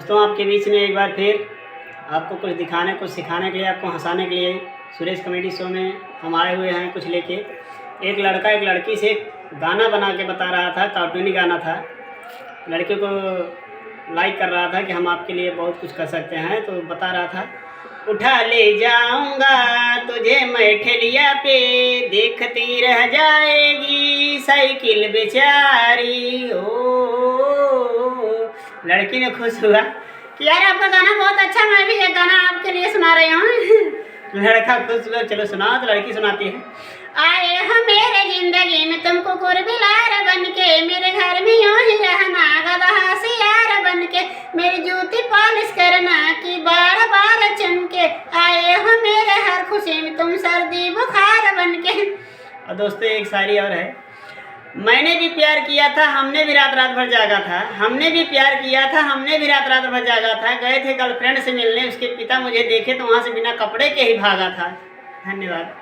दोस्तों आपके बीच में एक बार फिर आपको कुछ दिखाने, कुछ सिखाने के लिए, आपको हंसाने के लिए सुरेश कॉमेडी शो में हम आए हुए हैं कुछ लेके। एक लड़का एक लड़की से गाना बना के बता रहा था, कार्टूनी गाना था। लड़के को लाइक कर रहा था कि हम आपके लिए बहुत कुछ कर सकते हैं, तो बता रहा था, उठा ले जाऊंगा तुझे मैं ठेलिया पे, देखती रह जाएगी साइकिल बेचारी। लड़की ने खुश हुआ कि यार आपका गाना बहुत अच्छा, मैं भी एक गाना आपके लिए सुना रही हूँ। लड़का खुश हुआ, चलो सुनाओ। तो लड़की सुनाती है, आए हो मेरे जिंदगी में तुमको कुरबिलार बन के, मेरे घर में यूं ही रहना गधा से यार बन के, मेरी जूती पॉलिश करना कि बार बार चमके, आए हो मेरे हर खुशी में तुम सर्दी बुखार बन के। और दोस्तों एक शायरी और है, मैंने भी प्यार किया था, हमने भी रात रात भर जागा था, हमने भी प्यार किया था, हमने भी रात रात भर जागा था, गए थे गर्लफ्रेंड से मिलने, उसके पिता मुझे देखे तो वहाँ से बिना कपड़े के ही भागा था। धन्यवाद।